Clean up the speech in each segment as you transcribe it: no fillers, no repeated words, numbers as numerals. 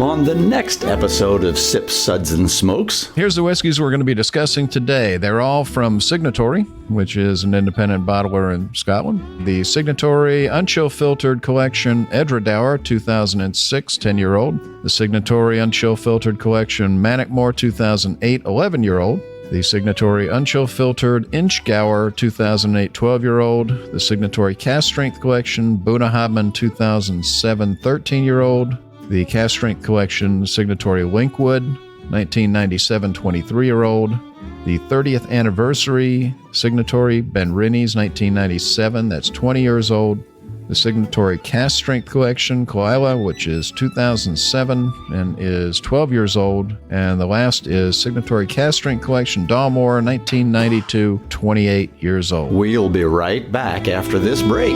on the next episode of Sips, Suds, and Smokes. Here's the whiskeys we're going to be discussing today. They're all from Signatory, which is an independent bottler in Scotland. The Signatory Unchill Filtered Collection Edradour 2006 10-year-old. The Signatory Unchill Filtered Collection Mannochmore 2008 11-year-old. The Signatory Unchill Filtered Inchgower 2008 12-year-old. The Signatory Cask Strength Collection Bunnahabhain 2007 13-year-old. The Cask Strength Collection Signatory Linkwood 1997 23-year-old. The 30th Anniversary Signatory Benrinnes 1997, that's 20 years old. The Signatory Cask Strength Collection Caol, which is 2007 and is 12 years old. And the last is Signatory Cask Strength Collection Dalmore 1992, 28 years old. We'll be right back after this break.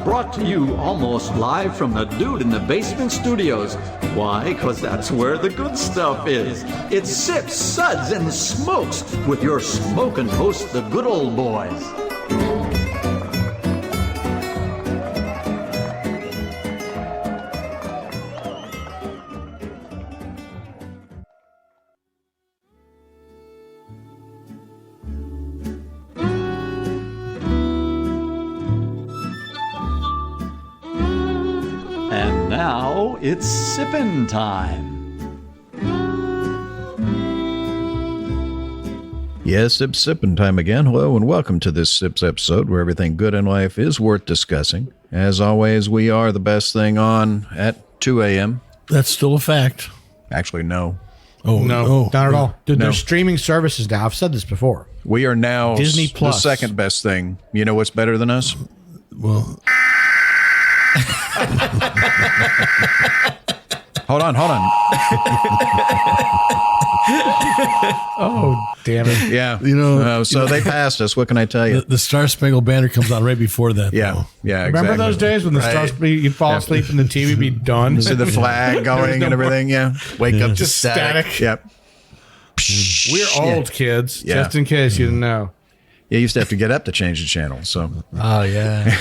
Brought to you almost live from the Dude in the Basement Studios. Why? Because that's where the good stuff is. It's Sips, Suds, and Smokes with your smoking host, the good old boys. And now it's sippin' time. Yes, sipping time again. Hello and welcome to this Sips episode where everything good in life is worth discussing. As always, we are the best thing on at 2 a.m. That's still a fact. Actually, no. Oh, No, not at all. Dude, No. there's streaming services now. I've said this before. We are now Disney the Plus. second best thing. You know what's better than us? Well, Hold on. Oh, damn it. Yeah. You know- so they passed us. What can I tell you? the Star Spangled Banner comes on right before that. Yeah. though. Yeah, Remember exactly. those days when the Right. stars, you'd fall asleep and the TV would be done? See the flag going no and everything? Yeah. Wake up to Just static. static. Yep. We're old kids, Yeah. just in case you didn't know. Yeah, you used to have to get up to change the channel. So, Oh, yeah.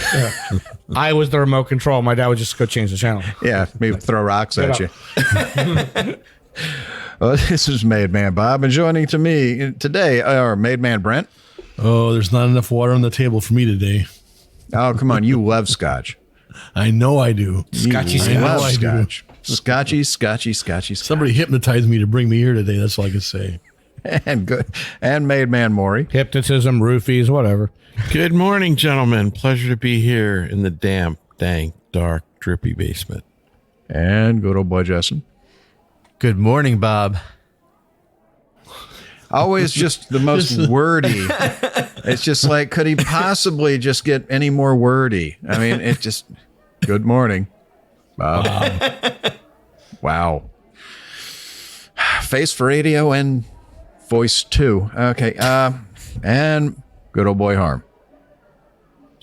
I was the remote control. My dad would just go change the channel. yeah, maybe throw rocks at you. Get Well, this is Made Man Bob, and joining to me today are Made Man Brent. Oh, there's not enough water on the table for me today. Oh, come on. You love Scotch. I know I do. Scotchy You I know love I do. Scotch. Scotchy. Somebody hypnotized me to bring me here today. That's all I can say. And good. And Made Man Maury. Hypnotism, roofies, whatever. Good morning, gentlemen. Pleasure to be here in the damp, dank, dark, drippy basement. And good old boy Justin. Good morning, Bob. Always just the most wordy. It's just like, could he possibly just get any more wordy? I mean, it just, good morning, Bob. Wow. Face for radio and voice too. Okay. And good old boy Harm.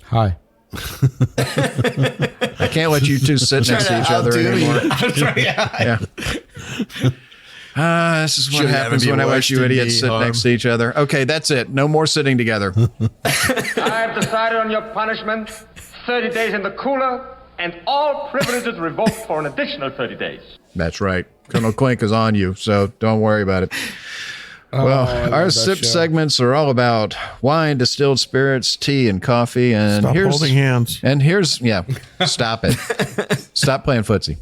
Hi. I can't let you two sit next to each other anymore. Yeah. This is what Should happens have when I been let you worse than idiots me, sit Harm. next to each other. Okay, that's it. No more sitting together. I have decided on your punishment, 30 days in the cooler, and all privileges revoked for an additional 30 days. That's right. Colonel Clink is on you, so don't worry about it. Well, our that sip show. segments are all about wine, distilled spirits, tea, and coffee. And Stop here's holding hands. And here's stop it. Stop playing footsie.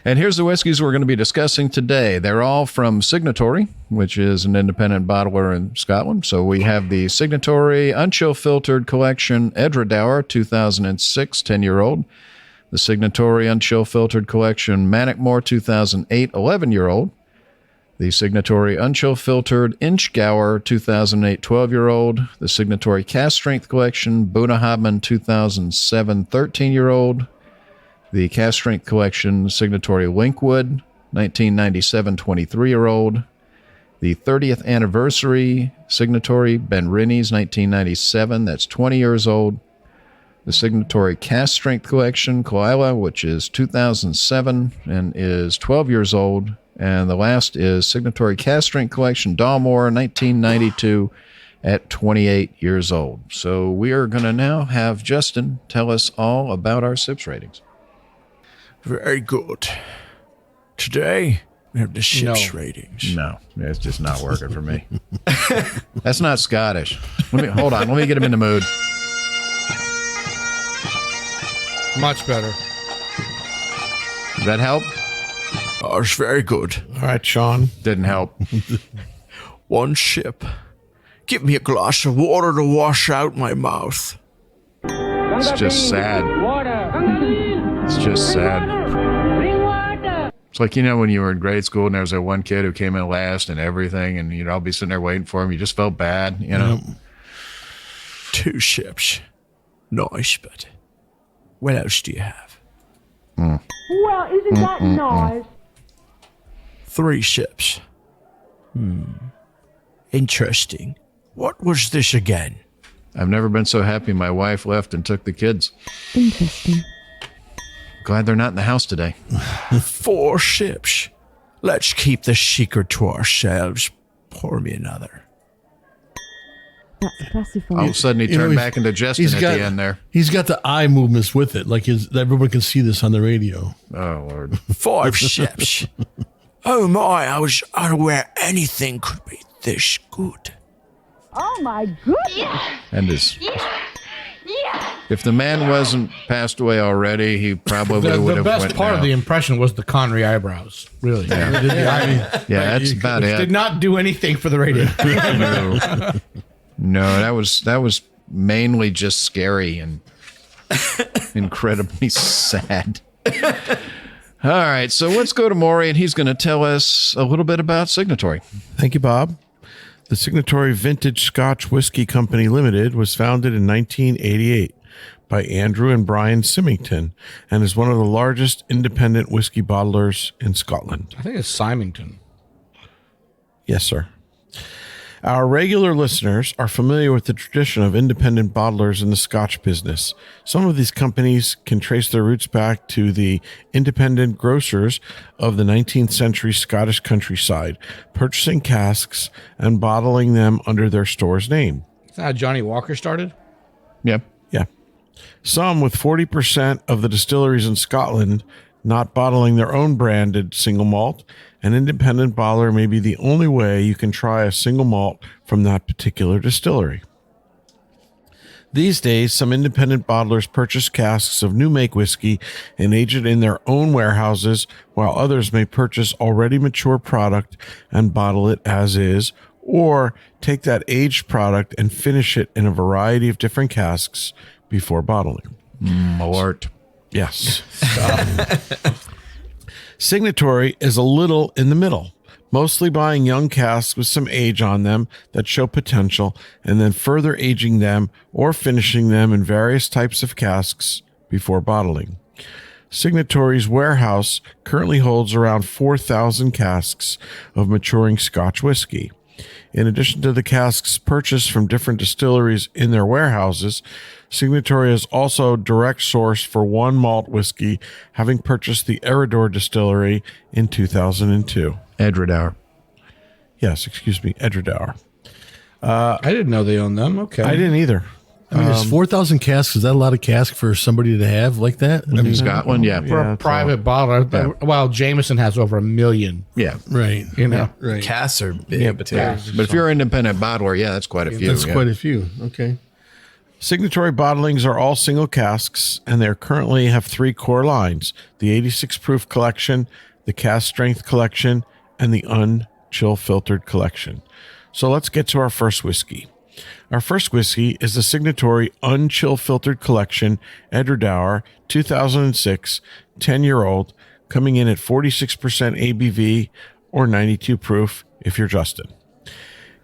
And here's the whiskeys we're going to be discussing today. They're all from Signatory, which is an independent bottler in Scotland. So we have the Signatory Unchill Filtered Collection Edradour 2006 10-year-old. The Signatory Unchill Filtered Collection Mannochmore 2008 11-year-old. The Signatory Unchill Filtered Inchgower 2008 12-year-old. The Signatory Cask Strength Collection Bunnahabhain 2007 13-year-old. The Cask Strength Collection Signatory Linkwood 1997 23-year-old. The 30th anniversary Signatory Benrinnes 1997, that's 20 years old. The Signatory Cask Strength Collection Caol, which is 2007 and is 12 years old. And the last is Signatory Cask Strength Collection Dalmore 1992 at 28 years old. So we are going to now have Justin tell us all about our SIPS ratings. Very good. Today, we have the SIPS ratings. No, it's just not working for me. That's not Scottish. Hold on. Let me get him in the mood. Much better. Does that help? Oh, it's very good. All right, Sean. Didn't help. One sip. Give me a glass of water to wash out my mouth. It's just sad. It's just sad. It's like, when you were in grade school and there was that one kid who came in last and everything, and you'd all be sitting there waiting for him. You just felt bad, Yep. 2 sips. Nice, but what else do you have? Well, isn't that nice? 3 sips. Interesting. What was this again? I've never been so happy my wife left and took the kids. Interesting. Glad they're not in the house today. 4 sips. Let's keep the secret to ourselves. Pour me another. That's classified. All of a sudden, he turned back into Justin at the end there. He's got the eye movements with it. Like everyone can see this on the radio. Oh, Lord. 5 sips. Oh my, I was unaware anything could be this good. Oh my goodness! And if the man wasn't passed away already, he probably would The have best went part now. of the impression was the Connery eyebrows. Really. Yeah, that's about it. Did not do anything for the radio. No, that was mainly just scary and incredibly sad. All right, so let's go to Maury, and he's going to tell us a little bit about Signatory. Thank you, Bob. The Signatory Vintage Scotch Whisky Company Limited was founded in 1988 by Andrew and Brian Symington and is one of the largest independent whiskey bottlers in Scotland. I think it's Symington. Yes, sir. Our regular listeners are familiar with the tradition of independent bottlers in the Scotch business. Some of these companies can trace their roots back to the independent grocers of the 19th century Scottish countryside, purchasing casks and bottling them under their store's name. Is that how Johnny Walker started? Yep. Yeah. Some, with 40% of the distilleries in Scotland not bottling their own branded single malt, an independent bottler may be the only way you can try a single malt from that particular distillery. These days, some independent bottlers purchase casks of new make whiskey and age it in their own warehouses, while others may purchase already mature product and bottle it as is, or take that aged product and finish it in a variety of different casks before bottling. Mort. Yes. Signatory is a little in the middle, mostly buying young casks with some age on them that show potential, and then further aging them or finishing them in various types of casks before bottling. Signatory's warehouse currently holds around 4,000 casks of maturing Scotch whiskey. In addition to the casks purchased from different distilleries in their warehouses, Signatory is also direct source for one malt whiskey, having purchased the Edradour distillery in 2002. Edradour. Yes, excuse me, Edradour. I didn't know they owned them. Okay. I didn't either. I mean, there's 4,000 casks. Is that a lot of casks for somebody to have like that? I mean, Scotland, yeah. For a private bottler, while Jameson has over 1 million. Yeah. right. You know. Right. Casks are big, too. But if you're an independent bottler, yeah, that's quite a few. That's yeah. quite a few. Okay. Signatory bottlings are all single casks, and they currently have 3 core lines: the 86 proof collection, the cask strength collection, and the unchill filtered collection. So let's get to our first whiskey. Our first whiskey is the Signatory Unchill Filtered Collection, Edradour, 2006, 10-year-old, coming in at 46% ABV or 92 proof if you're Justin.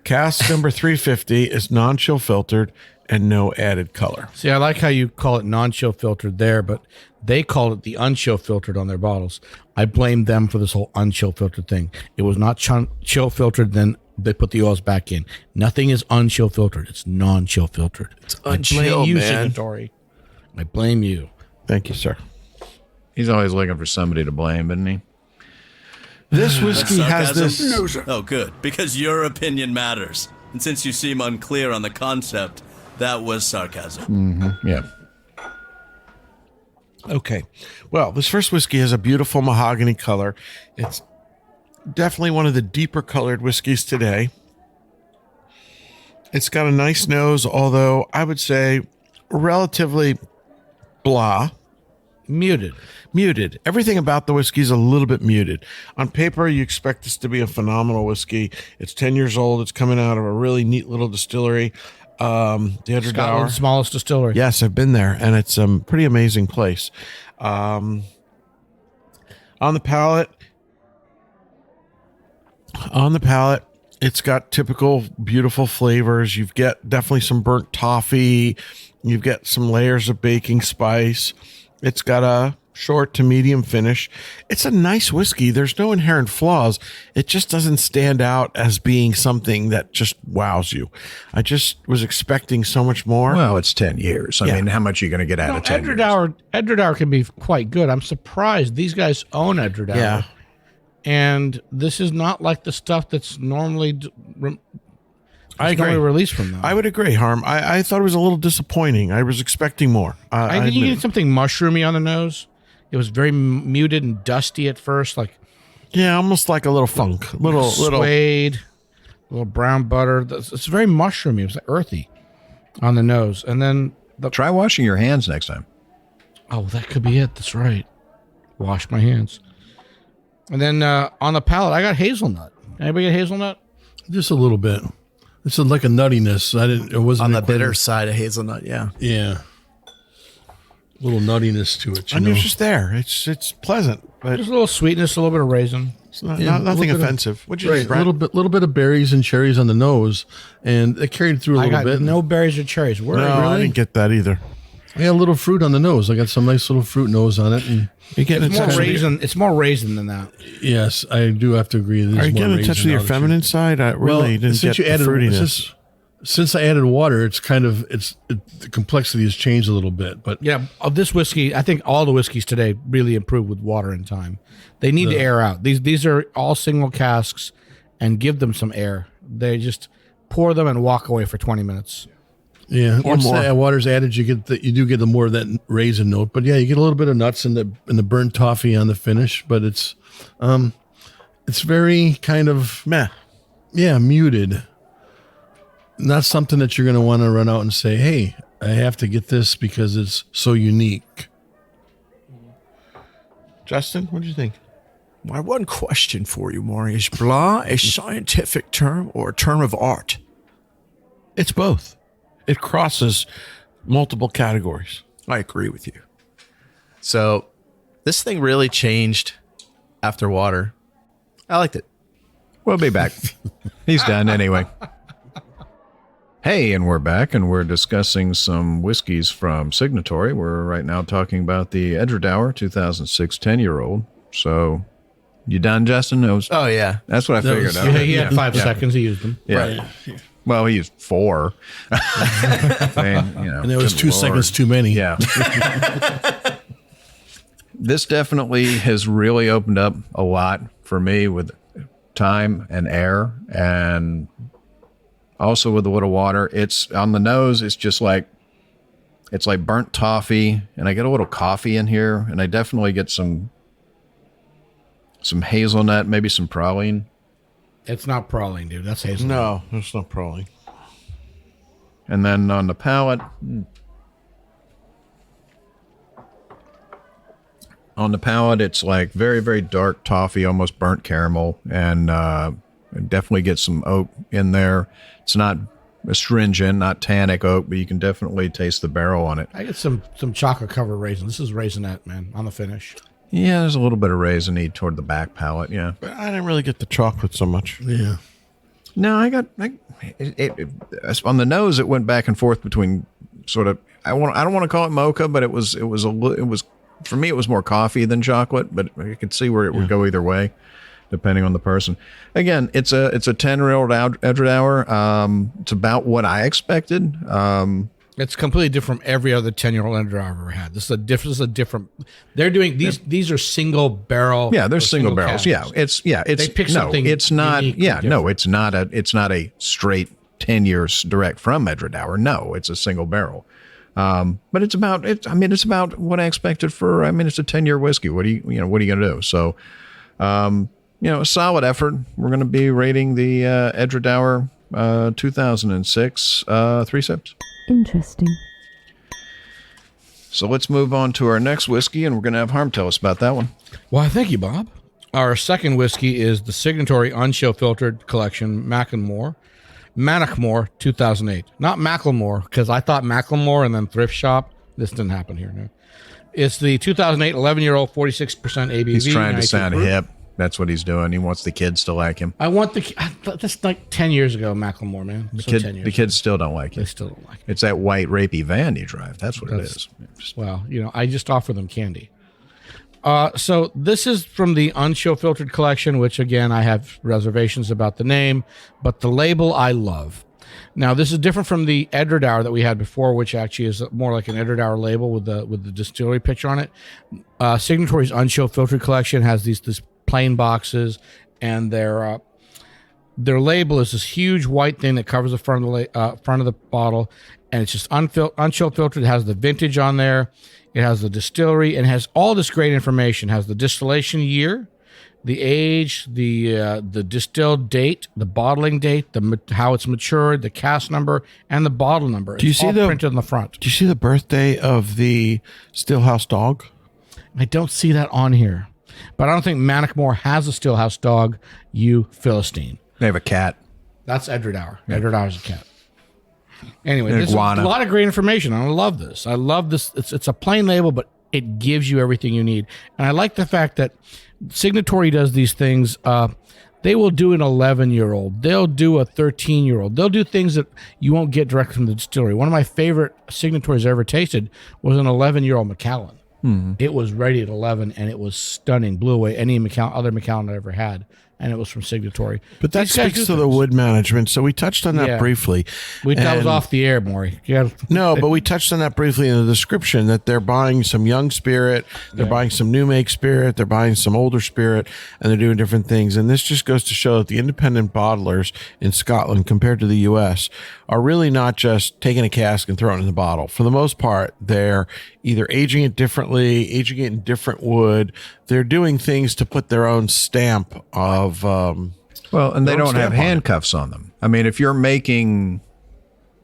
Cask number 350 is non-chill filtered and no added color. See, I like how you call it non-chill filtered there, but they call it the unchill filtered on their bottles. I blame them for this whole unchill filtered thing. It was not chill filtered, then they put the oils back in. Nothing is unchill filtered. It's non-chill filtered. It's unchill, I blame you, man. Signatory. I blame you. Thank you, sir. He's always looking for somebody to blame, isn't he? This whiskey has this. No, sir. Oh, good. Because your opinion matters. And since you seem unclear on the concept, that was sarcasm. Yeah. Okay. Well, this first whiskey has a beautiful mahogany color. It's definitely one of the deeper colored whiskeys today. It's got a nice nose, although I would say relatively blah. Muted. Everything about the whiskey is a little bit muted. On paper, you expect this to be a phenomenal whiskey. It's 10 years old. It's coming out of a really neat little distillery. The Edradour. Scotland's smallest distillery. Yes, I've been there, and it's a pretty amazing place. On the palate, it's got typical beautiful flavors. You've got definitely some burnt toffee. You've got some layers of baking spice. It's got a short to medium finish. It's a nice whiskey. There's no inherent flaws. It just doesn't stand out as being something that just wows you. I just was expecting so much more. Well, it's 10 years. I mean, how much are you going to get out of 10 years? Edradour can be quite good. I'm surprised. These guys own Edradour. Yeah. And this is not like the stuff that's normally I agree. normally released from them. I would agree, Harm. I thought it was a little disappointing. I was expecting more. I think you get something mushroomy on the nose. It was very muted and dusty at first, like almost like a little funk, little suede, little brown butter. It's very mushroomy. It was like earthy on the nose, and then Try washing your hands next time. Oh, that could be it. That's right. Wash my hands. And then on the palate, I got hazelnut. Anybody get hazelnut? Just a little bit. It's like a nuttiness. It wasn't On the bitter side of hazelnut, yeah. Yeah. A little nuttiness to it. I mean, it's just there. It's pleasant, but There's a little sweetness, a little bit of raisin. it's not, Yeah, nothing a little bit offensive. What'd you right, think, a Brent? little bit of berries and cherries on the nose, and it carried through a I little got bit. no berries or cherries. Where No, I didn't get that either. I got a little fruit on the nose. I got some nice little fruit nose on it. And Are you getting It's more raisin. It's more raisin than that. yes, I do have to agree. Are you getting in touch with your feminine side? I really didn't get the fruitiness. Since I added water, it's kind of the complexity has changed a little bit. But Yeah, of this whiskey, I think all the whiskeys today really improve with water in time. They need to air out. These are all single casks, and give them some air. They just pour them and walk away for 20 minutes. yeah, once more. the water's added, you do get the more of that raisin note. But yeah, you get a little bit of nuts and the burnt toffee on the finish. But it's very kind of Meh. muted. Not something that you're going to want to run out and say, hey, I have to get this because it's so unique. Justin, what do you think? My one question for you, Maury, is blah a scientific term or a term of art? It's both. It crosses multiple categories. I agree with you. So this thing really changed after water. I liked it. We'll be back. He's done anyway. Hey, and we're back, and we're discussing some whiskeys from Signatory. We're right now talking about the Edradour 2006 10-year-old. So, you done, Justin? Oh, yeah. That's what I figured was- out. Yeah, he had 5 seconds. He used them. Yeah. Well, he used 4. And there was good 2 Lord. seconds too many. Yeah. This definitely has really opened up a lot for me with time and air, and also with a little water. It's on the nose. It's just like, it's like burnt toffee, and I get a little coffee in here, and I definitely get some hazelnut, maybe some praline. It's not praline, dude. That's hazelnut. No, there's no praline. And then on the palate, it's like very, very dark toffee, almost burnt caramel, and definitely get some oak in there. It's not astringent, not tannic oak, but you can definitely taste the barrel on it. I get some chocolate covered raisin. This is raisinette, man, on the finish. Yeah, there's a little bit of raisin-y toward the back palate, yeah. But I didn't really get the chocolate so much. Yeah. No, on the nose, it went back and forth between sort of, I don't want to call it mocha, but it was for me, it was more coffee than chocolate, but I could see where it would go either way. depending on the person. Again, it's a 10-year-old Edradour. It's about what I expected. It's completely different from every other 10-year-old Edradour I've ever had. This is a different. They're doing these. These are single barrel. Yeah, they're single barrels. casks. It's They pick something It's not. uniquely Yeah, no, different. it's not a straight 10 years direct from Edradour. No, it's a single barrel. But it's about it. I mean, it's about what I expected for. I mean, it's a 10-year whiskey. What are you going to do? So, a solid effort. We're going to be rating the Edradour 2006 3 sips. Interesting. So let's move on to our next whiskey, and we're going to have Harm tell us about that one. Well, thank you, Bob. Our second whiskey is the Signatory Unchill Filtered Collection Mannochmore 2008. Not Macklemore, because I thought Macklemore and then Thrift Shop. This didn't happen here. No. It's the 2008 11-year-old 46% ABV. He's trying to 92 sound proof. hip. That's what he's doing. He wants the kids to like him. That's like 10 years ago, Macklemore, man. So 10 years The kids still don't like They it. still don't like it. It's that white rapey van you drive. That's what it is. Well, I just offer them candy. So this is from the Unchill Filtered Collection, which, again, I have reservations about the name, but the label I love. Now, this is different from the Edradour that we had before, which actually is more like an Edradour label with the distillery picture on it. Signatory's Unchill Filtered Collection has these plain boxes, and their label is this huge white thing that covers the front of the bottle, and it's just unchill filtered. It has the vintage on there, it has the distillery, and it has all this great information. It has the distillation year, the age, the distilled date, the bottling date, how it's matured, the cask number, and the bottle number. Do you see all the printed on the front? Do you see the birthday of the Stillhouse dog? I don't see that on here. But I don't think Mannochmore has a Stillhouse dog, you Philistine. They have a cat. That's Edradour. Edradour's a cat. Anyway, An there's a iguana. lot of great information. I love this. It's a plain label, but it gives you everything you need. And I like the fact that Signatory does these things. They will do an 11-year-old. They'll do a 13-year-old. They'll do things that you won't get direct from the distillery. One of my favorite Signatories I ever tasted was an 11-year-old Macallan. It was ready at 11, and it was stunning. Blew away any other Macallan I ever had, and it was from Signatory. But that These guys speaks do to the things. wood management. So we touched on that Yeah. briefly. That was And- off the air, Maury. No, but we touched on that briefly in the description that they're buying some young spirit, they're buying some new make spirit, they're buying some older spirit, and they're doing different things. And this just goes to show that the independent bottlers in Scotland compared to the US are really not just taking a cask and throwing it in the bottle. For the most part, they're either aging it differently, aging it in different wood. They're doing things to put their own stamp of Well, and they Don't don't have stamp on it. handcuffs on them. I mean, if you're making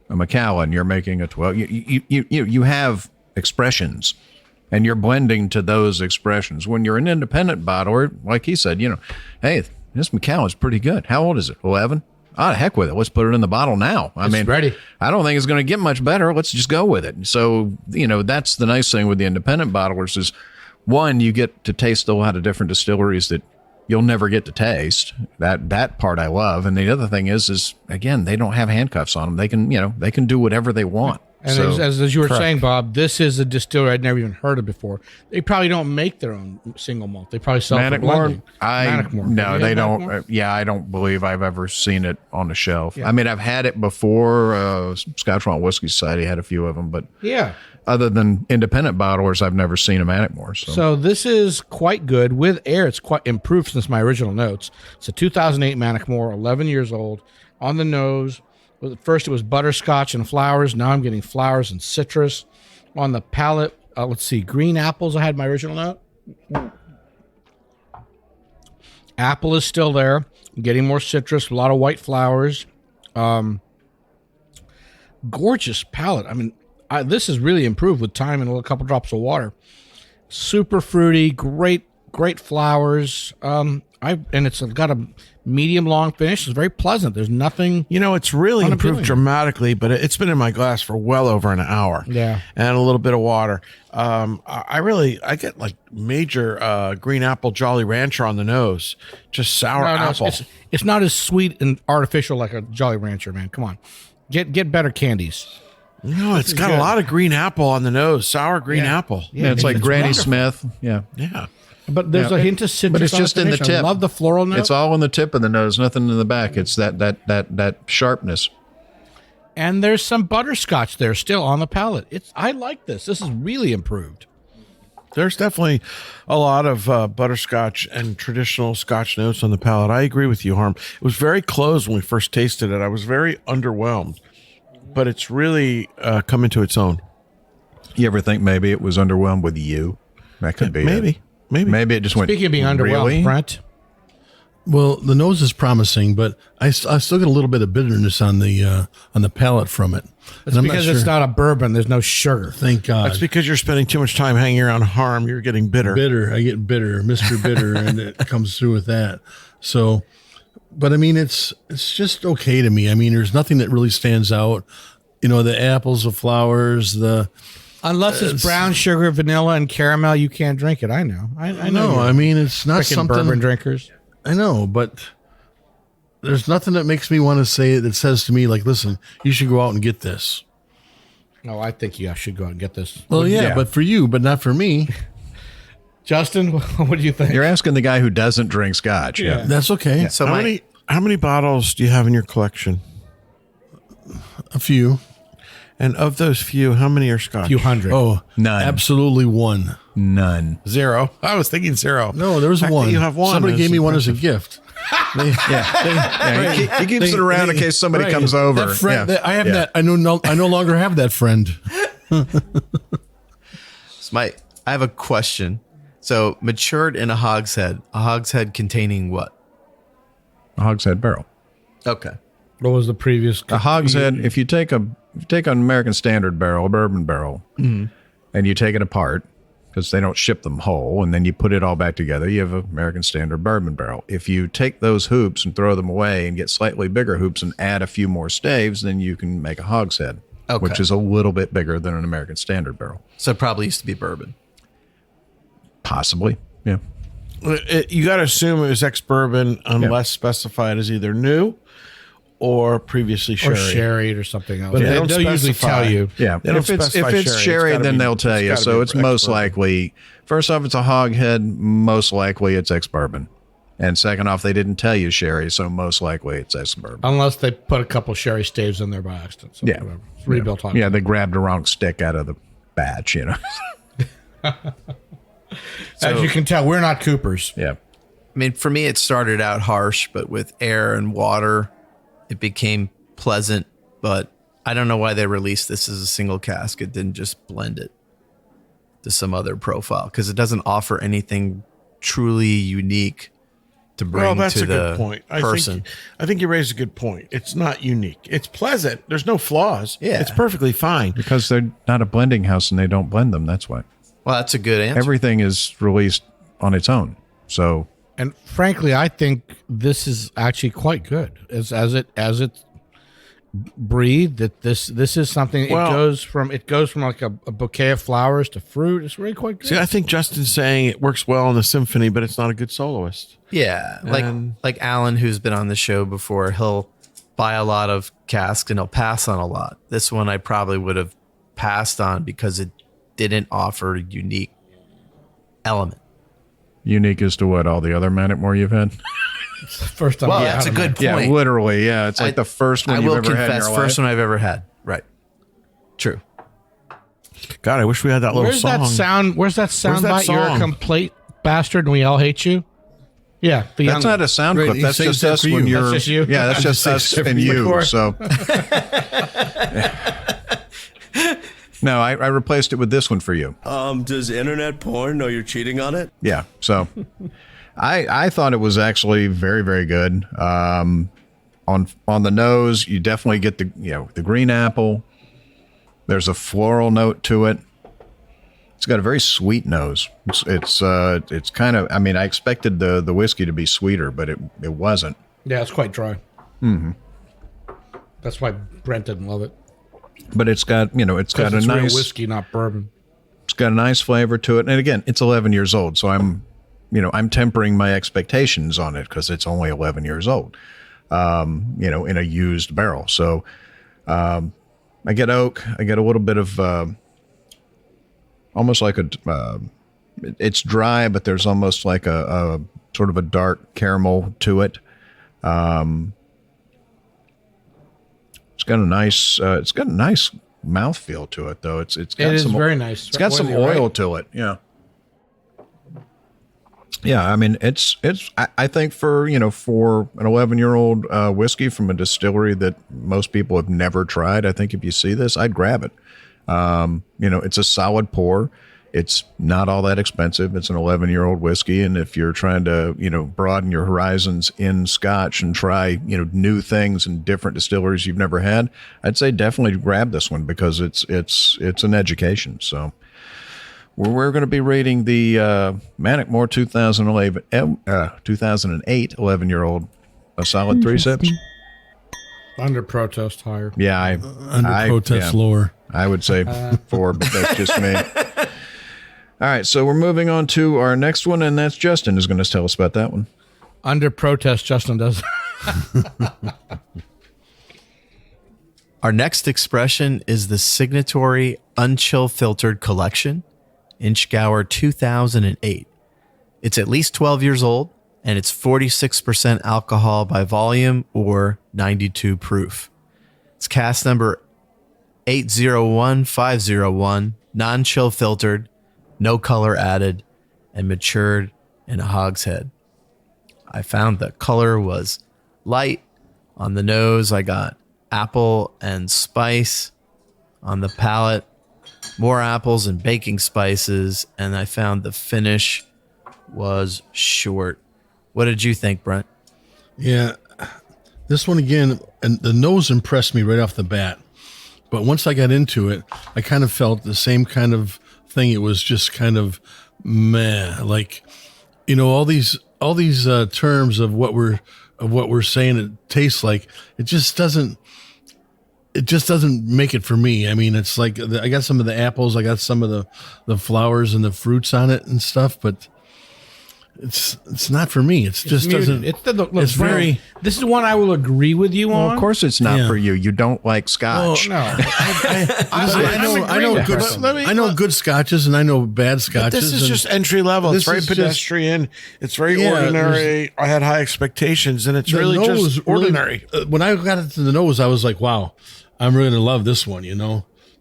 a Macallan, you're making a 12. You have expressions, and you're blending to those expressions. When you're an independent bottler, like he said, hey, this Macallan's pretty good. How old is it? 11. Ah, heck with it. Let's put it in the bottle now. I mean, ready. I don't think it's going to get much better. Let's just go with it. So, that's the nice thing with the independent bottlers is, one, you get to taste a lot of different distilleries that you'll never get to taste. That part I love. And the other thing is again, they don't have handcuffs on them. They can do whatever they want. And So- as you were Correct. saying, Bob, this is a distillery I'd never even heard of before. They probably don't make their own single malt. They probably sell for blending. No, Have you they had don't. Mannochmore? I don't believe I've ever seen it on the shelf. I mean, I've had it before. Scotch Malt Whiskey Society had a few of them, but Yeah. other than independent bottlers, I've never seen a Mannochmore. So this is quite good. With air, it's quite improved since my original notes. It's a 2008 Mannochmore, 11 years old. On the nose, first it was butterscotch and flowers. Now I'm getting flowers and citrus. On the palate, let's see, green apples. I had my original note. Apple is still there. I'm getting more citrus, a lot of white flowers. Gorgeous palate. I mean, this is really improved with time and a couple drops of water. Super fruity, great flowers. And it's got a medium long finish. It's very pleasant. There's nothing. it's really Unappealing. improved dramatically, but it's been in my glass for well over an hour. Yeah. And a little bit of water. I get like major green apple Jolly Rancher on the nose. Just sour apple. It's not as sweet and artificial like a Jolly Rancher, man. Come on, get better candies. No, it's got a lot of green apple on the nose. Sour green apple. yeah, it's like Granny Smith. Yeah. Yeah. But there's a hint of citrus. But it's just in the finish. tip. I love the floral note. It's all in the tip of the nose, nothing in the back. It's that sharpness. And there's some butterscotch there still on the palate. I like this. This is really improved. There's definitely a lot of butterscotch and traditional Scotch notes on the palate. I agree with you, Harm. It was very close when we first tasted it. I was very underwhelmed, but it's really come into its own. You ever think maybe it was underwhelmed with you? That could be maybe. Maybe it just went. Speaking of being underwhelmed, really? Brent. Well, the nose is promising, but I still get a little bit of bitterness on the palate from it. It's because it's not a bourbon. There's no sugar. Thank God. That's because you're spending too much time hanging around Harm. You're getting bitter. Bitter. I get bitter, Mr. Bitter, and it comes through with that. So, but I mean, it's just okay to me. I mean, there's nothing that really stands out. You know, the apples, the flowers, Unless it's brown sugar, vanilla, and caramel, you can't drink it. I know. I know. No, I mean, it's not Frickin' something. bourbon drinkers. I know, but there's nothing that makes me want to say it that says to me, like, listen, you should go out and get this. No, I think you should go out and get this. Well, yeah, but for you, but not for me. Justin, what do you think? You're asking the guy who doesn't drink Scotch. Yeah. That's okay. So How many bottles do you have in your collection? A few. And of those few, how many are Scotch? A few hundred. Oh, None. absolutely one. None. Zero. I was thinking zero. No, there was The fact one. that you have one. Somebody is gave me one as a impressive. gift. He keeps it around in case somebody comes over. That friend, Yeah. I have that. I no longer have that friend. I have a question. So matured in a hogshead containing what? A hogshead barrel. Okay. What was the previous? A hogshead. If you take an American Standard barrel, a bourbon barrel, and you take it apart because they don't ship them whole, and then you put it all back together, you have an American Standard bourbon barrel. If you take those hoops and throw them away and get slightly bigger hoops and add a few more staves, then you can make a hogshead, which is a little bit bigger than an American Standard barrel. So it probably used to be bourbon. Possibly, yeah. You got to assume it was ex-bourbon unless specified as either new or previously sherry. Or sherry or something else. But But they don't they'll usually specify. tell you. Yeah, They don't if it's specify sherry, sherry, it's gotta then be- they'll tell it's you. gotta So be it's most ex-bourbon. likely, first off, it's a hoghead. Most likely, it's ex-bourbon, and second off, they didn't tell you sherry, so most likely it's ex-bourbon. Unless they put a couple sherry staves in there by accident. So whatever. It's rebuilt on. Yeah, they grabbed the wrong stick out of the batch. As you can tell, we're not Coopers. Yeah. I mean, for me, it started out harsh, but with air and water, it became pleasant. But I don't know why they released this as a single cask. It didn't just blend it to some other profile because it doesn't offer anything truly unique to bring Well, that's to a the good point. person. I think you raised a good point. It's not unique. It's pleasant. There's no flaws. Yeah. It's perfectly fine. Because they're not a blending house and they don't blend them. That's why. Well, that's a good answer. Everything is released on its own. So And frankly, I think this is actually quite good. As it breathed, that this is something. Well- it goes from like a bouquet of flowers to fruit. It's really quite good. See, I think Justin's saying it works well in the symphony, but it's not a good soloist. Yeah, And- like Alan, who's been on the show before, he'll buy a lot of casks and he'll pass on a lot. This one I probably would have passed on because it didn't offer a unique element. unique as to what all the other Mannochmore you've had. First time. Well, I've that's a had good Yeah, point. literally. Yeah, it's like the first one I you've will ever had in confess, your first life. one I've ever had. Right. True. God, I wish we had that little Where's song. that sound? Where's that sound that bite? You're a song? complete bastard, and we all hate you. Yeah, the That's young- not a sound Right, clip. he That's sings just that us for when you. you're. That's just you? Yeah, that's just us for and you, you. Cor. So. No, I replaced it with this one for you. Does internet porn know you're cheating on it? Yeah. So I thought it was actually very, very good. On the nose, you definitely get the green apple. There's a floral note to it. It's got a very sweet nose. It's kind of, I mean, I expected the whiskey to be sweeter, but it wasn't. Yeah, it's quite dry. Mm-hmm. That's why Brent didn't love it. But it's got, it's got a It's real nice whiskey, not bourbon. It's got a nice flavor to it. And again, it's 11 years old. So I'm tempering my expectations on it because it's only 11 years old, in a used barrel. So I get oak. I get a little bit of almost like a it's dry, but there's almost like a sort of a dark caramel to it. It's got a nice mouthfeel to it, though. It is very nice. It's got some oil to it. Yeah. Yeah, I mean, I think for an 11-year-old whiskey from a distillery that most people have never tried, I think if you see this, I'd grab it. It's a solid pour. It's not all that expensive. It's an 11-year-old whiskey. And if you're trying to, broaden your horizons in Scotch and try, new things in different distilleries you've never had, I'd say definitely grab this one because it's an education. So we're going to be rating the Mannochmore 2008 11-year-old a solid 3 sips. Under protest, higher. Yeah, protest, lower. I would say 4, but that's just me. All right, so we're moving on to our next one, and that's Justin who's going to tell us about that one. Under protest, Justin does. Our next expression is the Signatory Unchill Filtered Collection, Inchgower 2008. It's at least 12 years old, and it's 46% alcohol by volume or 92 proof. It's cask number 801501, non-chill filtered, no color added, and matured in a hogshead. I found the color was light. On the nose, I got apple and spice. On the palate, more apples and baking spices. And I found the finish was short. What did you think, Brent? Yeah, this one again, and the nose impressed me right off the bat. But once I got into it, I kind of felt the same kind of thing. It was just kind of meh, like, all these terms of what we're saying it tastes like. It just doesn't make it for me. I mean, it's like I got some of the apples, I got some of the flowers and the fruits on it and stuff, but it's not for me. It's just muted. doesn't. It's very. This is one I will agree with you on. Well, of course, it's not for you. You don't like Scotch. No, I know good Scotches and I know bad Scotches. But this is just entry level. It's very pedestrian. It's very ordinary. I had high expectations, and it's really just ordinary. When I got it to the nose, I was like, "Wow, I'm really gonna love this one,"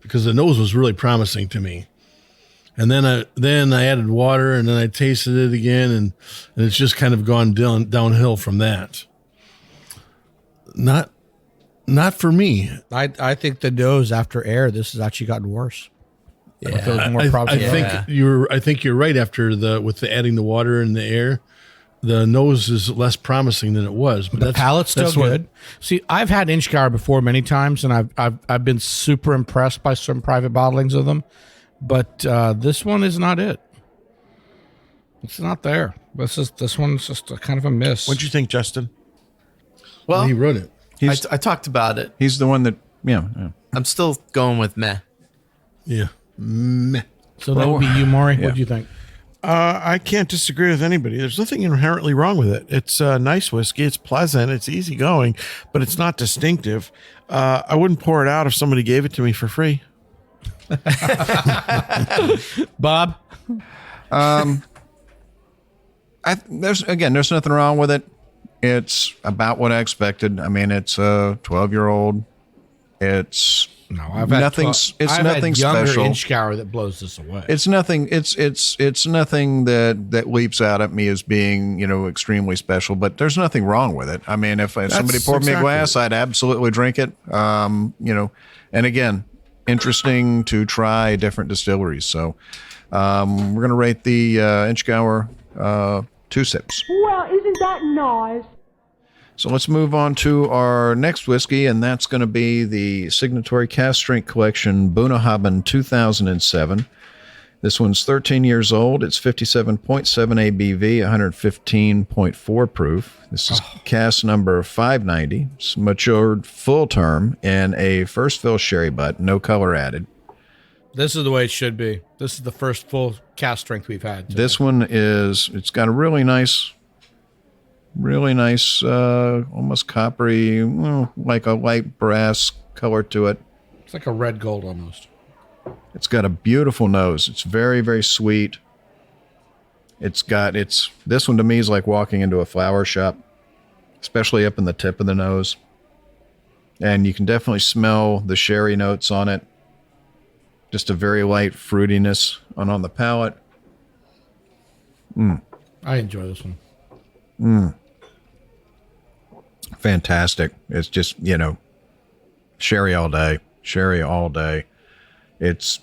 because the nose was really promising to me. And then I added water, and then I tasted it again, and it's just kind of gone downhill from that. Not for me. I think the nose after air, this has actually gotten worse. Yeah, I think you're right. After with adding the water and the air, the nose is less promising than it was. But the palate's still good. See, I've had Inchgower before many times, and I've been super impressed by some private bottlings of them. But this one is not it. It's not there. This one's just a kind of a miss. What'd you think, Justin? Well, he wrote it. I talked about it. He's the one that, I'm still going with meh. Yeah. Meh. So that would be you, Maury. What do you think? I can't disagree with anybody. There's nothing inherently wrong with it. It's a nice whiskey. It's pleasant. It's easygoing, but it's not distinctive. I wouldn't pour it out if somebody gave it to me for free. Bob? There's nothing wrong with it. It's about what I expected. I mean, it's a 12-year-old. It's nothing. It's nothing special. Inchgower that blows this away. It's nothing. It's nothing that leaps out at me as being extremely special. But there's nothing wrong with it. I mean, if somebody poured me a glass, I'd absolutely drink it. And again, interesting to try different distilleries. So we're going to rate the Inchgower 2 sips. Well, isn't that nice? So let's move on to our next whiskey, and that's going to be the Signatory Cask Strength Collection Bunnahabhain 2007. This one's 13 years old. It's 57.7 ABV, 115.4 proof. This is cask number 590. It's matured full term in a first fill sherry butt, no color added. This is the way it should be. This is the first full cask strength we've had today. This one it's got a really nice, almost coppery, like a light brass color to it. It's like a red gold almost. It's got a beautiful nose. It's very, very sweet. This one to me is like walking into a flower shop, especially up in the tip of the nose. And you can definitely smell the sherry notes on it. Just a very light fruitiness on the palate. I enjoy this one. Fantastic. It's just, sherry all day. Sherry all day. It's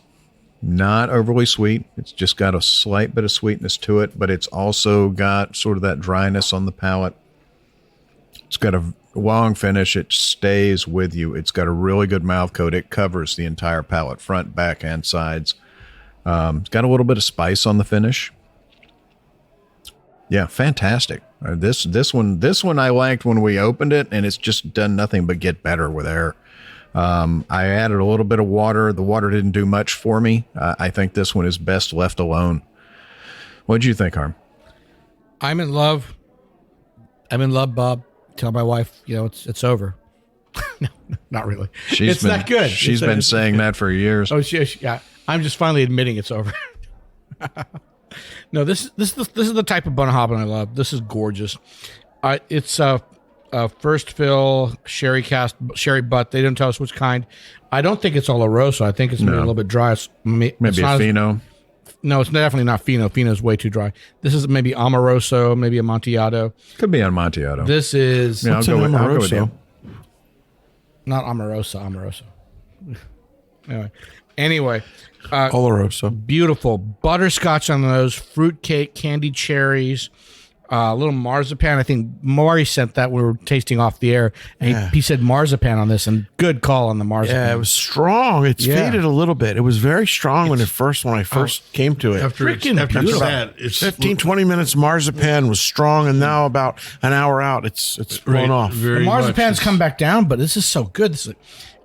not overly sweet. It's just got a slight bit of sweetness to it, but it's also got sort of that dryness on the palate. It's got a long finish. It stays with you. It's got a really good mouth coat. It covers the entire palate, front, back, and sides. It's got a little bit of spice on the finish. Yeah, fantastic. This one I liked when we opened it, and it's just done nothing but get better with air. I added a little bit of water. The water didn't do much for me. I think this one is best left alone. What'd you think, Harm? I'm in love. Bob. Tell my wife, it's over. No, not really. It's not good. She's been saying that for years. Oh, yeah. I'm just finally admitting it's over. No, this is the type of Bunnahabhain I love. This is gorgeous. It's a first fill sherry cask, sherry butt. They didn't tell us which kind. I don't think it's Oloroso. I think it's maybe a little bit dry. Maybe a Fino. No, it's definitely not Fino. Fino is way too dry. This is maybe Amoroso, maybe Amontillado. Could be Amontillado. This is... Yeah, I'll go with you. Not Amoroso. Anyway. Oloroso. Beautiful. Butterscotch on the nose, fruitcake, candied cherries, a little marzipan. I think Maury sent that when we were tasting off the air. And he said marzipan on this, and good call on the marzipan. Yeah, it was strong. It's faded a little bit. It was very strong when I first came to it. After it's 15, 20 minutes, marzipan was strong, and now about an hour out, it's blown off. The marzipan's come back down, but this is so good. This is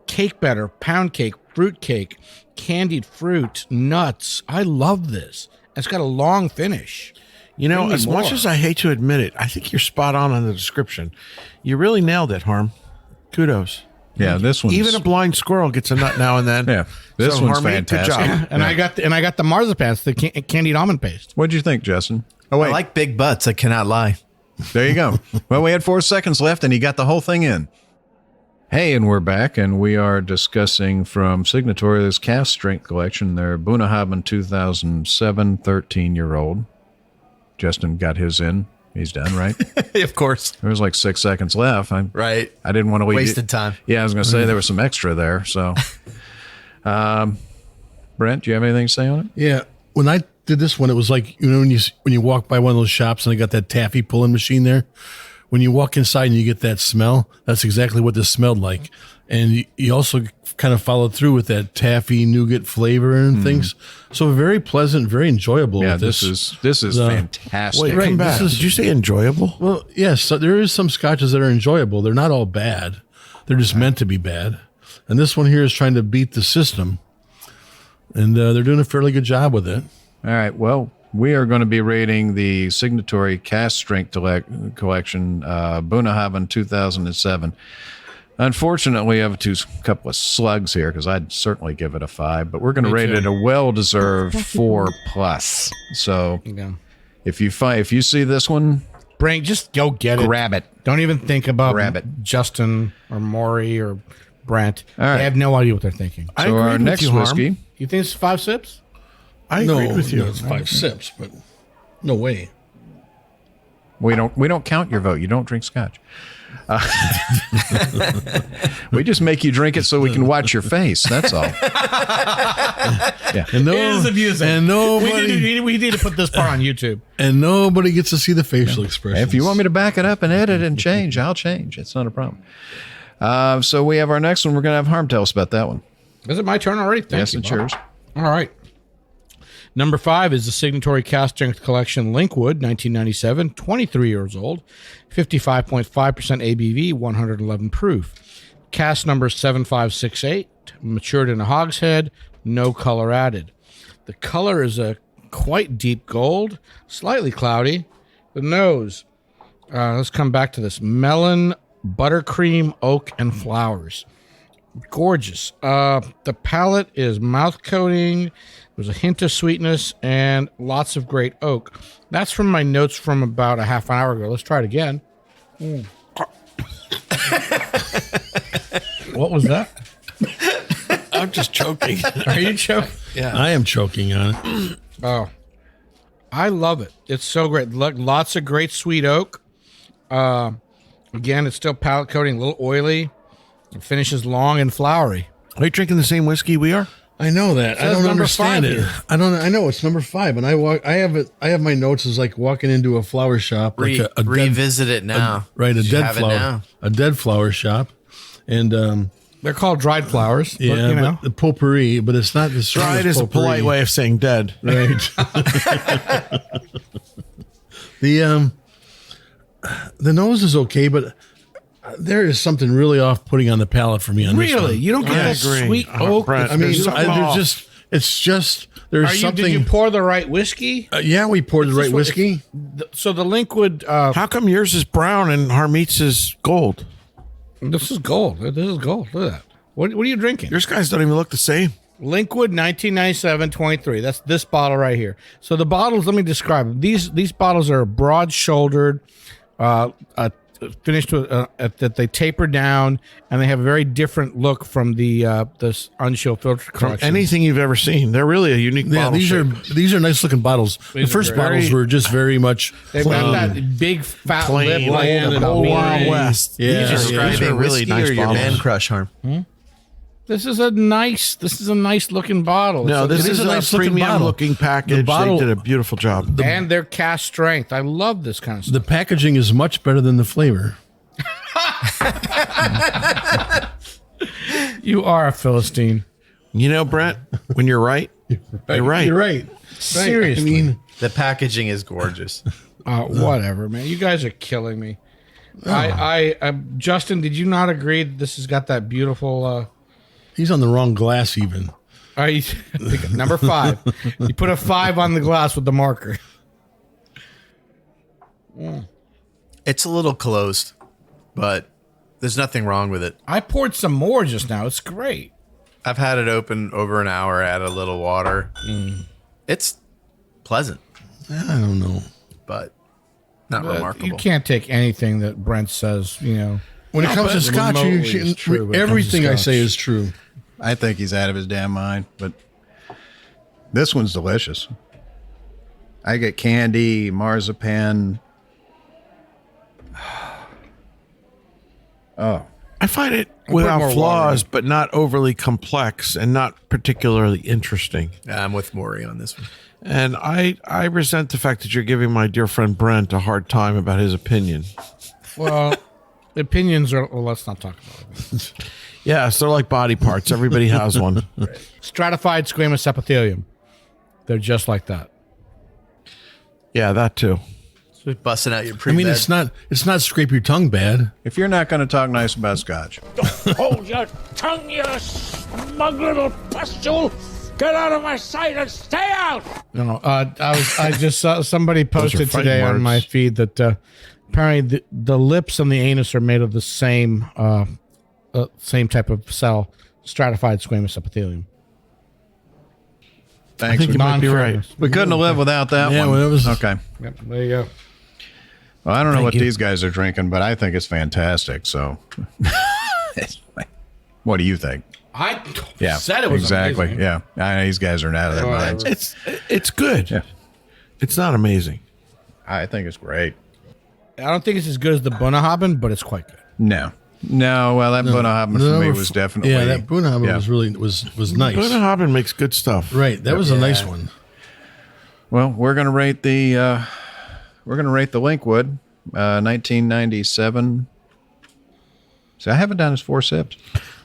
cake batter, pound cake, fruit cake, candied fruit, nuts. I love this. It's got a long finish. As much as I hate to admit it, I think you're spot on the description. You really nailed it, Harm. Kudos. Yeah, this one. Even a blind squirrel gets a nut now and then. Yeah, this one's Harmeet, fantastic. Good job. And I got the marzipans, the candied almond paste. What'd you think, Justin? Oh wait, I like big butts. I cannot lie. There you go. Well, we had 4 seconds left, and he got the whole thing in. Hey, and we're back, and we are discussing from Signatory this Cask Strength Collection, their Bunnahabhain 2007 13-year-old. Justin got his in. He's done, right? Of course. There was like 6 seconds left. Right. I didn't want to leave. Wasted time. Yeah, I was going to say there was some extra there. So, Brent, do you have anything to say on it? Yeah. When I did this one, it was like, when you walk by one of those shops and they got that taffy pulling machine there, when you walk inside and you get that smell, that's exactly what this smelled like. And you also kind of followed through with that taffy nougat flavor and things. So very pleasant, very enjoyable. Yeah, this is fantastic. Wait, come back. Did you say enjoyable? Well, yes. So there is some scotches that are enjoyable. They're not all bad. They're just meant to be bad. And this one here is trying to beat the system. And they're doing a fairly good job with it. All right. Well, we are going to be rating the Signatory Cask Strength Collection, Bunnahabhain 2007. Unfortunately, I have a couple of slugs here because I'd certainly give it a 5, but we're going to rate it a well-deserved 4+. So if you see this one, just go get it. Grab it. Don't even think about Justin or Maury or Brent. All right. They have no idea what they're thinking. So our next whiskey. You think it's 5 sips? I agree with you. No, it's 5 sips, but no way. We don't count your vote. You don't drink scotch. We just make you drink it so we can watch your face. That's all. Yeah. And It is amusing. And nobody, we need to put this part on YouTube. And nobody gets to see the facial expressions. If you want me to back it up and edit and change, I'll change. It's not a problem. So we have our next one. We're going to have Harm tell us about that one. Is it my turn already? Yes, it's yours. All right. Number 5 is the Signatory Cask Strength Collection Linkwood, 1997, 23 years old, 55.5% ABV, 111 proof. Cask number 7568, matured in a hogshead, no color added. The color is a quite deep gold, slightly cloudy. The nose, let's come back to this. Melon, buttercream, oak, and flowers. Gorgeous. The palate is mouth coating. There's a hint of sweetness and lots of great oak. That's from my notes from about a half an hour ago. Let's try it again. What was that? I'm just choking. Are you choking? Yeah. I am choking on it. Oh, I love it. It's so great. Look, lots of great sweet oak. Again, it's still palate coating, a little oily. It finishes long and flowery. Are you drinking the same whiskey we are? I know that. I says don't number understand 5 it. here. I don't. I know it's number 5, and I have it. I have my notes as like walking into a flower shop, like a Revisit it now. right, a You dead have it flower, now. a dead flower shop, and They're called dried flowers. yeah, but, you know. but the potpourri, but it's not the same Dried as is a potpourri. polite way of saying dead. Right. The nose is okay, but there is something really off-putting on the palate for me on this one. Really? You don't get that agree. sweet oak? Brent, I mean, There's something off. it's just there's something. Did you pour the right whiskey? Yeah, we poured the This right is what- whiskey. So the Linkwood, How come yours is brown and Harmeet's is gold? this is gold. This is gold. Look at that. What are you drinking? Yours guys don't even look the same. Linkwood 1997-23. That's this bottle right here. So the bottles, let me describe them. These bottles are broad-shouldered, finished with that they taper down, and they have a very different look from the this unchill filter From collection. anything you've ever seen. They're really a unique Yeah, bottle shape. these are nice looking bottles. The first are great. bottles were just very much They've got that big fat plain, lip like like the the whole bean. Wild West. Yeah, Are you describing These are really whiskey nice or your bottles. man crush, Harm? This is a nice looking bottle. No, It's this is a nice looking premium bottle. looking package. The bottle- They did a beautiful job. and their cast strength. I love this kind of stuff. the packaging is much better than the flavor. You are a Philistine. You know, Brent, when you're right, you're right. You're right. Seriously. I mean, The packaging is gorgeous. Whatever, man. You guys are killing me. Justin, did you not agree that this has got that beautiful? he's on the wrong glass even. Number 5. You put a 5 on the glass with the marker. It's a little closed, but there's nothing wrong with it. I poured some more just now. It's great. I've had it open over an hour, add a little water. It's pleasant, I don't know. but not remarkable. You can't take anything that Brent says. You know, When it comes to Scotch, remotely is true when it comes to everything I say Scotch. is true. I think he's out of his damn mind, but this one's delicious. I get candy, marzipan. Oh, I find it put more without water flaws, but not overly complex and not particularly interesting. I'm with Maury on this one. And I resent the fact that you're giving my dear friend Brent a hard time about his opinion. well, opinions are. Well, let's not talk about it. Yes, they're like body parts. Everybody has one. Stratified squamous epithelium. They're just like that. Yeah, that too. Busting out your I pre-med. mean, it's not scrape your tongue bad. if you're not going to talk nice about Scotch, Hold your tongue, you smug little pustule! Get out of my sight and stay out! No. I just saw somebody posted fighting today on words. my feed that apparently the lips and the anus are made of the same type of cell, stratified squamous epithelium. thanks. think you might be right. Non-ferrous. We couldn't have lived without that Yeah, one. well, it was- okay. Yep, there you go. Well, I don't know Thank what you. these guys are drinking, but I think it's fantastic. So, what do you think? I Yeah, said it was exactly. amazing. Yeah, I know these guys are out of their minds. It's good. Yeah. It's not amazing. I think it's great. I don't think it's as good as the Bunnahabhain, but it's quite good. No, well, that Bunnahabhain for me was definitely that Bunnahabhain yeah. was really was nice. Bunnahabhain makes good stuff. Right, that was a nice one. Well, we're gonna rate the Linkwood, 1997. See, I haven't done his 4 sips.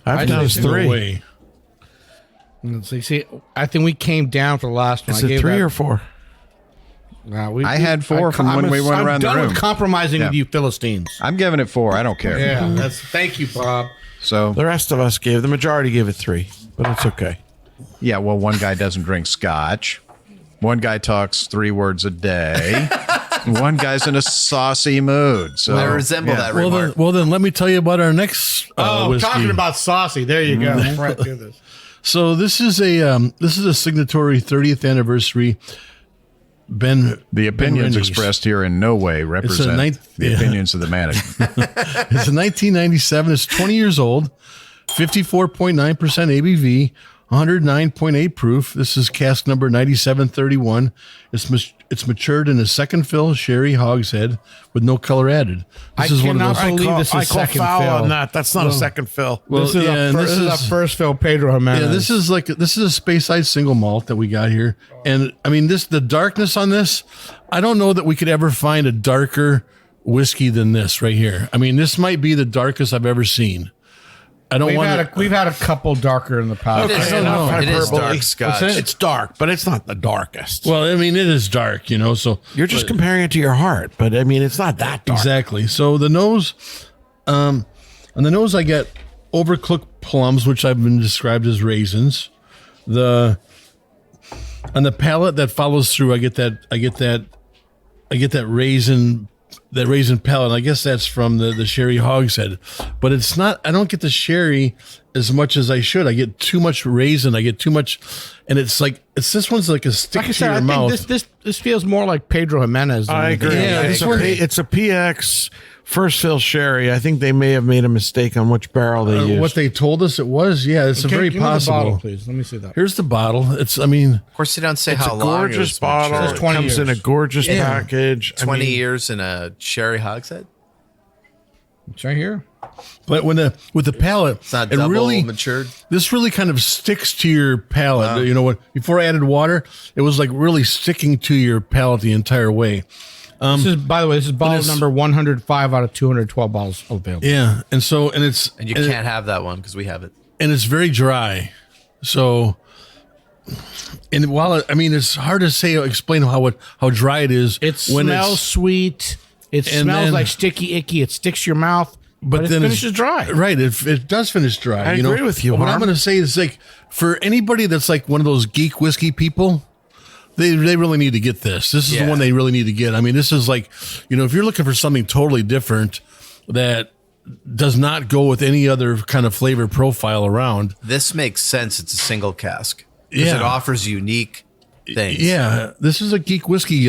I've done No 3. way. So you see, I think we came down for the last one. Is it 3 or 4? I had 4 from when we went around the I'm done room. with compromising with Yeah. you Philistines. I'm giving it 4. I don't care. Yeah, that's. Thank you, Bob. So The rest of us the majority gave it 3, but it's okay. yeah, well, one guy doesn't drink Scotch. One guy talks 3 words a day. One guy's in a saucy mood. So I resemble that Well remark. then, let me tell you about our next whiskey. Talking about saucy. There you go. Right through this. So this is a Signatory 30th anniversary. The opinions Benrinnes. expressed here in no way represent the opinions of the management. It's a 1997. It's 20 years old, 54.9% ABV, 109.8 proof. This is cask number 9731. It's matured in a second fill sherry hogshead with no color added. This is one of those. I call foul on that. That's not a second fill. Well, this is a first fill Pedro Jimenez. Yeah, this is a Speyside single malt that we got here, and I mean the darkness on this. I don't know that we could ever find a darker whiskey than this right here. I mean, this might be the darkest I've ever seen. I don't want to. We've had a couple darker in the past. It is dark Scotch. It's dark, but it's not the darkest. Well, I mean, it is dark, So You're just comparing it to your heart, but I mean, it's not that dark. Exactly. So the nose, on the nose, I get overcooked plums, which I've been described as raisins. On the palate that follows through, I get that raisin. That raisin palate, I guess that's from the sherry hogshead, but it's not. I don't get the sherry as much as I should. I get too much raisin. I get too much, and it's this one's like a stick to your mouth. This feels more like Pedro Jimenez. I agree. Yeah, it's a PX first fill sherry. I think they may have made a mistake on which barrel they used. What they told us it was, it's a very Give me the possible. bottle, please. Let me see that. Here's the bottle. Of course, they don't say It's how a long. gorgeous bottle. It's 20 comes in a years. gorgeous package. 20 years in a sherry hogshead. It's right here. But with the palate, It's not double really matured. This really kind of sticks to your palate. Before I added water, it was like really sticking to your palate the entire way. This is bottle number 105 out of 212 bottles available. Yeah, and You can't have that one because we have it. and it's very dry. So, and while it's hard to explain how dry it is. It smells sweet. It smells like sticky icky. It sticks to your mouth, but it then finishes dry. Right, it does finish dry. I agree with you, But what I'm Harm. going to say is for anybody that's like one of those geek whiskey people. They really need to get this. This is the one they really need to get. I mean, this is if you're looking for something totally different that does not go with any other kind of flavor profile around. This makes sense. It's a single cask because Yeah. it offers unique things. Yeah, this is a geek whiskey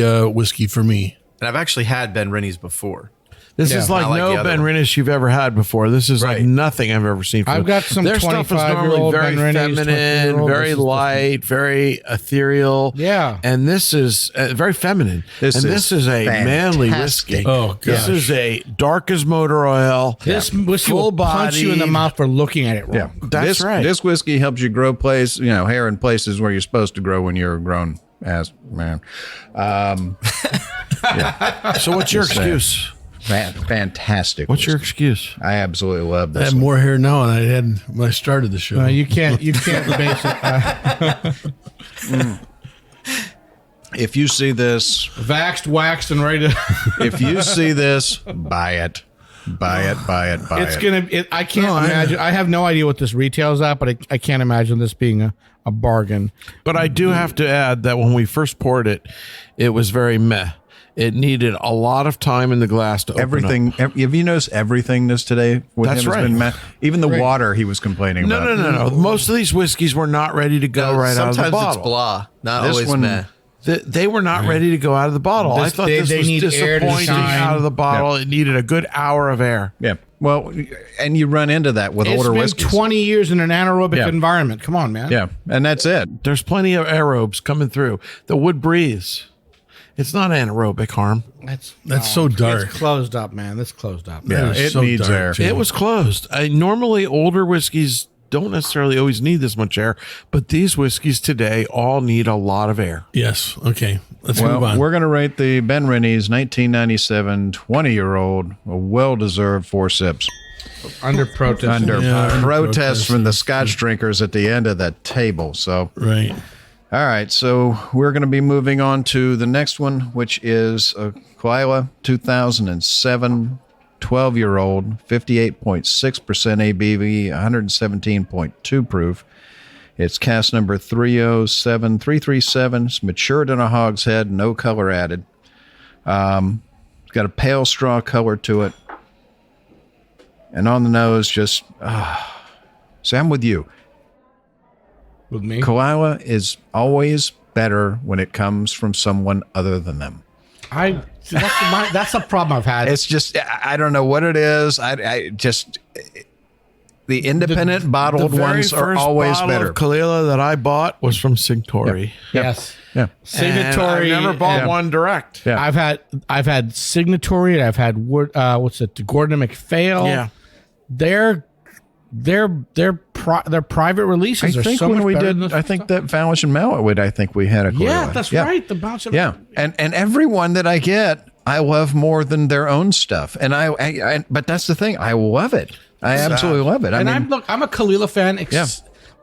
for me. And I've actually had Benrinnes before. This is like I like no the other one. Benrinnes you've ever had before. This is like Right. nothing I've ever seen. I've got some Their stuff is 25-year-old normally very Benrinnes, feminine, 20-year-old. very This is light, very ethereal. Yeah. And this is very feminine. This this is is a manly fantastic. whiskey. Oh, This gosh. is a dark as motor oil. This whiskey Full will punch you in the bodied. mouth for looking at it wrong. Yeah, That's right. This whiskey helps you grow hair in places where you're supposed to grow when you're a grown ass man. So what's your Just saying. excuse? Fantastic. What's your whiskey. excuse? I absolutely love I this. have more hair now than I had when I started the show. You can't base it. If you see this, Vaxxed, waxed, and ready to. if you see this, buy it. Buy it. It's gonna. I can't imagine. I have no idea what this retails at, but I can't imagine this being a bargain. But I do have to add that when we first poured it, it was very meh. It needed a lot of time in the glass to Everything. open up. Have you noticed everything today? With That's him has right. been even the water he was complaining No, about. no. Most of these whiskeys were not ready to go right out of the Sometimes bottle. it's blah, not This always one- meh. They were not ready to go out of the bottle. I thought they this was need air to disappointing shine. out of the bottle. It needed a good hour of air. Yeah. Well, and you run into that with It's older been whiskeys. 20 years in an anaerobic Yeah. environment. Come on, man. Yeah, and that's it. There's plenty of aerobes coming through. The wood breathes. It's not anaerobic harm. That's so dark. It's closed up, man. That's closed up. Yeah, That is it so needs dark, air. too. It was closed. Normally, older whiskeys don't necessarily always need this much air, but these whiskeys today all need a lot of air. Yes. Okay. Let's move Well, on. we're going to rate the Benrinnes 1997 20-year-old a well-deserved 4 sips. Under protest. Under Yeah, protest from the Scotch drinkers at the end of that table. So, Right. all right. So we're going to be moving on to the next one, which is a Caol 2007 12-year-old, 58.6% ABV, 117.2 proof. It's cask number 307337. It's matured in a hogshead, no color added. It's got a pale straw color to it. And on the nose, just, see, I'm with you. 58.6% ABV, 117.2 proof. It's cask number 307337. It's matured in a hogshead, no color added. Got a pale straw color to it. And on the nose, just, see, I'm with you. 58.6% ABV, 117.2 proof. It's cask number 307337. It's matured in a hogshead, no color added. With me? Kalila is always better when it comes from someone other than them. That's a problem I've had. It's just, I don't know what it is. The independent bottled ones are always better. Of Kalila that I bought was from Signatory. Yes. Yeah. Signatory. I've never bought one direct. Yeah. I've had Signatory. And I've had the Gordon MacPhail. Yeah. Their private releases I are think so when much we better did, than I think that Valish and Malletwood, I think we had a Kalila. Yeah, that's right. The Bounce. Yeah, and everyone that I get, I love more than their own stuff. And I but that's the thing, I love it. I absolutely love it. I'm a Kalila fan. Yeah.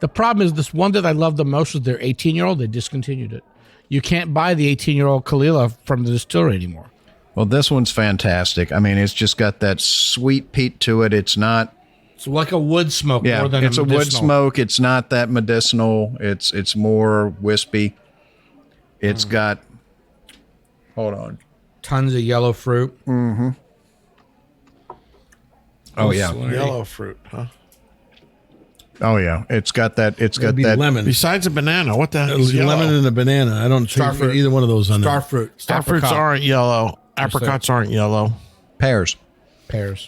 The problem is this one that I love the most was their 18-year-old. They discontinued it. You can't buy the 18-year-old Kalila from the distillery anymore. Well, this one's fantastic. I mean, it's just got that sweet peat to it. It's like a wood smoke more than it's a wood smoke. It's not that medicinal. It's more wispy. It's got, hold on, tons of yellow fruit. Mm-hmm. Oh yeah, Yellow fruit, huh? Oh yeah, it's got that. It's got that lemon. Besides a banana, what the hell is yellow? Lemon and a banana. I don't taste either one of those on there. Starfruits aren't yellow. Apricots aren't yellow. Pears.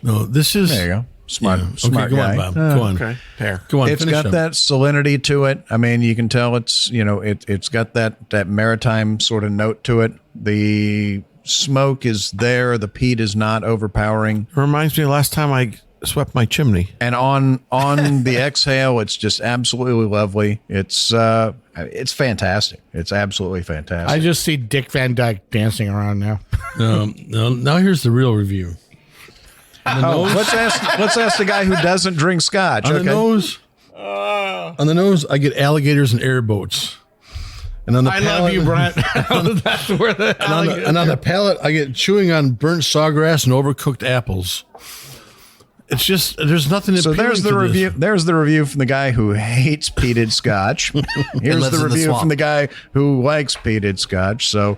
No, this is. There you go. Smart Okay, go guy. on, Bob. Go on. Okay, pear. Go on. It's finish got them. that salinity to it. I mean, you can tell it's it's got that maritime sort of note to it. The smoke is there. The peat is not overpowering. It reminds me of last time I swept my chimney. And on the exhale, it's just absolutely lovely. It's fantastic. It's absolutely fantastic. I just see Dick Van Dyke dancing around now. No, now here's the real review. Let's ask the guy who doesn't drink Scotch. On the nose, I get alligators and airboats. And on the I palate, love you, Brent. That's where and on the palate, I get chewing on burnt sawgrass and overcooked apples. It's just there's nothing. So there's the review. There's the review from the guy who hates peated Scotch. Here's lives the in the review swamp. from the guy who likes peated Scotch. So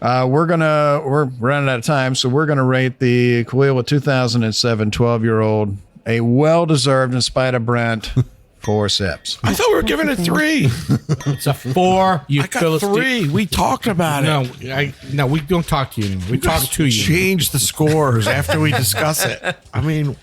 we're running out of time. So we're gonna rate the Kalila 2007 12-year-old a well-deserved, in spite of Brent, 4 sips. I thought we were giving it 3. It's a 4. You I got 3. We talked about it. No, we don't talk to you anymore. We talk to you. Change the scores after we discuss it. I mean,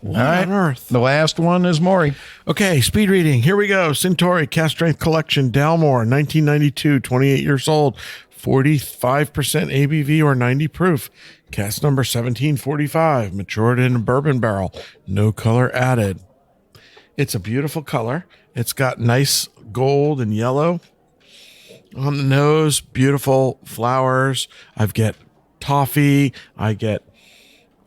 what on earth? The last one is Maury. Okay, speed reading. Here we go. Centauri Cask Strength Collection, Dalmore, 1992, 28 years old, 45% ABV or 90 proof. Cask number 1745, matured in a bourbon barrel, no color added. It's a beautiful color. It's got nice gold and yellow on the nose, beautiful flowers. I get toffee. I get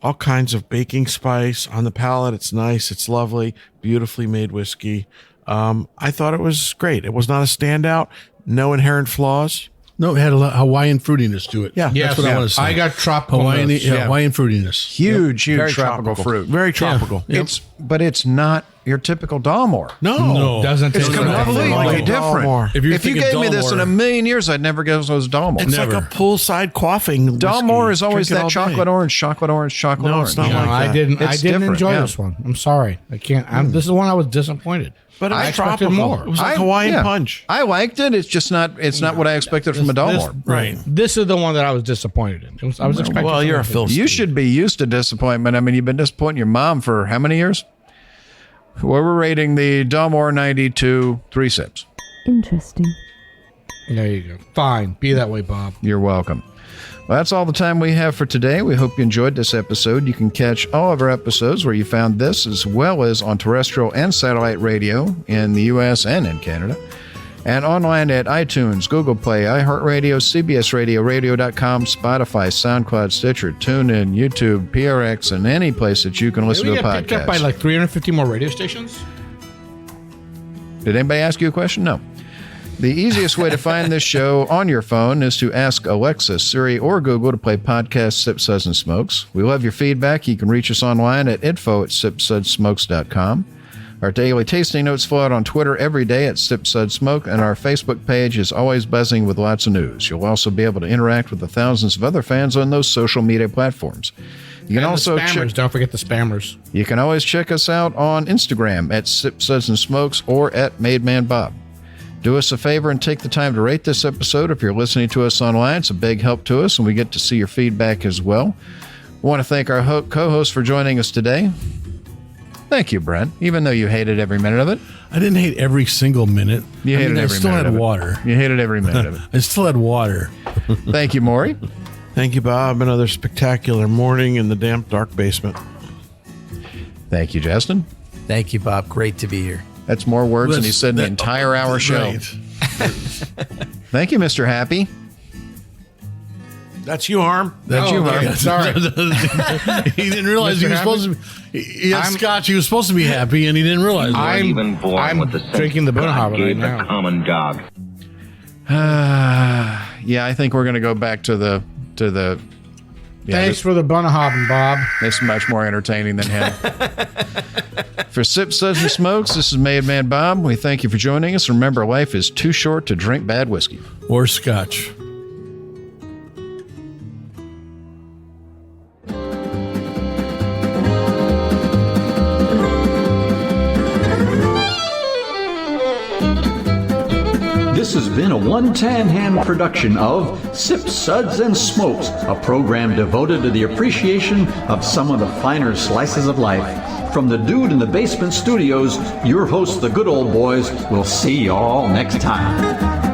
all kinds of baking spice on the palate. It's nice. It's lovely. Beautifully made whiskey. I thought it was great. It was not a standout. No inherent flaws. No, it had a lot Hawaiian fruitiness to it. Yeah. That's what I want to say. I got tropical Hawaiian, notes. Hawaiian fruitiness. Huge Very tropical fruit. Very tropical. But it's not your typical Dalmore. No. Doesn't It's taste completely like different. Dalmore. If If you gave me this in a million years, I'd never guess it was Dalmore. It's Never. like a poolside quaffing. Dalmore is whiskey. always Drink it that all chocolate day. orange, chocolate orange, chocolate No, orange. it's not No, like I that. didn't. It's I didn't different, enjoy yeah. this one. I'm sorry. I can't. This is the one I was disappointed. But I it's expected tropical. more. It was like Hawaiian yeah. punch. I liked it. It's just not. It's not what I expected from a Dalmore. Right. This is the one that I was disappointed in. I was expecting. Well, you're a something Phil. You should be used to disappointment. I mean, you've been disappointing your mom for how many years? Well, we're rating the Dalmore 92 3 sips. Interesting. different. There you go. Fine. Be that way, Bob. You're welcome. Well, that's all the time we have for today. We hope you enjoyed this episode. You can catch all of our episodes where you found this, as well as on terrestrial and satellite radio in the U.S. and in Canada, and online at iTunes, Google Play, iHeartRadio, CBS Radio, Radio.com, Spotify, SoundCloud, Stitcher, TuneIn, YouTube, PRX, and any place that you can listen Did we to a get picked up by podcast. like 350 more radio stations? Did anybody ask you a question? No. The easiest way to find this show on your phone is to ask Alexa, Siri, or Google to play podcast Sip, Suds, and Smokes. We love your feedback. You can reach us online at info@sipsudssmokes.com. Our daily tasting notes flow out on Twitter every day at Sip, Sud, Smoke, and our Facebook page is always buzzing with lots of news. You'll also be able to interact with the thousands of other fans on those social media platforms. You can And also the spammers. Don't forget the spammers. You can always check us out on Instagram at Sip Suds and Smokes or at Made Man Bob. Do us a favor and take the time to rate this episode. If you're listening to us online, it's a big help to us, and we get to see your feedback as well. I want to thank our co-host for joining us today. Thank you, Brent, even though you hated every minute of it. I didn't hate every single minute. You hated every minute. I still had of it. water. You hated every minute of it. I still had water. Thank you, Maury. Thank you, Bob. Another spectacular morning in the damp, dark basement. Thank you, Justin. Thank you, Bob. Great to be here. That's more words than he said in the entire hour show. Right. Thank you, Mr. Happy. That's you, Harm. That's you, Harm. Sorry. He didn't realize he was supposed to be. He had Scotch. He was supposed to be happy, and he didn't realize it. I'm drinking the Bunnahabhain right now. Common dog. Yeah, I think we're going to go back to the. Thanks for the Bunnahabhain, Bob. This is much more entertaining than him. For Sip, Suds, and Smokes, this is Made Man Bob. We thank you for joining us. Remember, life is too short to drink bad whiskey. Or Scotch. This has been a One Tan Hand production of Sip, Suds, and Smokes, a program devoted to the appreciation of some of the finer slices of life. From the Dude in the Basement Studios, your hosts, the Good Old Boys, will see you all next time.